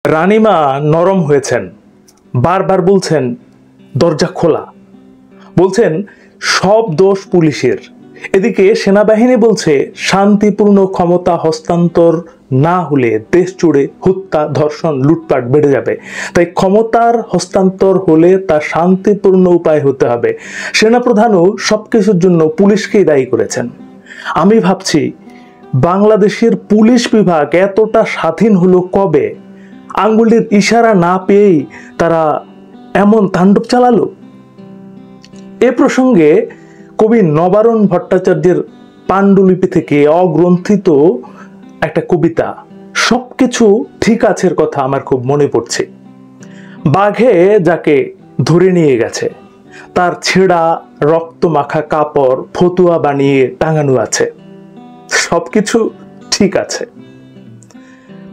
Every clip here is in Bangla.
রানীমা নরম হয়েছেন, বারবার বলছেন দরজা খোলা, বলছেন সব দোষ পুলিশের। এদিকে সেনাবাহিনী বলছে শান্তিপূর্ণ ক্ষমতা হস্তান্তর না হলে দেশ জুড়ে হত্যা, ধর্ষণ, লুটপাট বেড়ে যাবে। তাই ক্ষমতার হস্তান্তর হলে তা শান্তিপূর্ণ উপায় হতে হবে। সেনাপ্রধানও সবকিছুর জন্য পুলিশকেই দায়ী করেছেন। আমি ভাবছি বাংলাদেশের পুলিশ বিভাগ এতটা স্বাধীন হলো কবে? আঙ্গুলের ইশারা না পেয়েই তারা এমন তাণ্ডব চালালো। এ প্রসঙ্গে কবি নবারুণ ভট্টাচার্যের পাণ্ডুলিপি থেকে অগ্রন্থিত একটা কবিতা সবকিছু ঠিক আছের কথা আমার খুব মনে পড়ছে। বাঘে যাকে ধরে নিয়ে গেছে তার ছেঁড়া রক্ত মাখা কাপড় ফতুয়া বানিয়ে টাঙানো আছে, সবকিছু ঠিক আছে।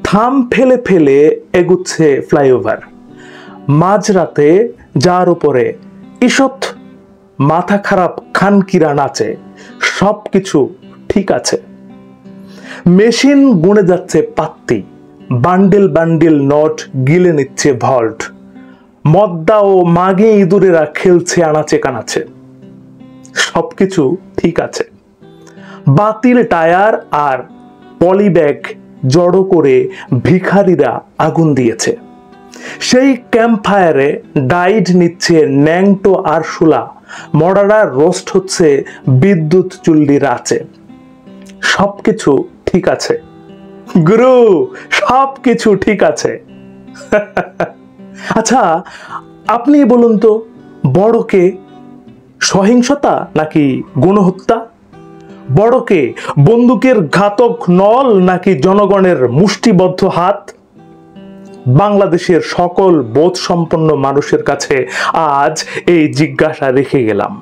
থাম ফেলে ফেলে এগুচ্ছে ফ্লাইওভার, মাঝরাতে যার উপরে ঈষৎ মাথা খারাপ খানকিরা নাচে, সবকিছু ঠিক আছে। মেশিন গুনে যাচ্ছে পাত্তি, বান্ডেল বান্ডেল নোট গিলে নিচ্ছে ভল্ট, মদ্দা ও মাগে ইঁদুরেরা খেলছে আনাচে কানাচে, সবকিছু ঠিক আছে। বাতিল টায়ার আর পলিব্যাগ জড়ো করে ভিখারিরা আগুন দিয়েছে, সেই ক্যাম্প ফায়ারে ডাইড নিচ্ছে ন্যাংটো আরশোলা, মরারা রোস্ট হচ্ছে বিদ্যুৎ চুল্লির আঁচে, সবকিছু ঠিক আছে গুরু, সবকিছু ঠিক আছে। আচ্ছা আপনি বলুন তো, বড় কে, সহিংসতা নাকি গণহত্যা? বড় কে, বন্দুকের ঘাতক নল নাকি জনগণের মুষ্টিবদ্ধ হাত? বাংলাদেশের সকল বোধ সম্পন্ন মানুষের কাছে আজ এই জিজ্ঞাসা রেখে গেলাম।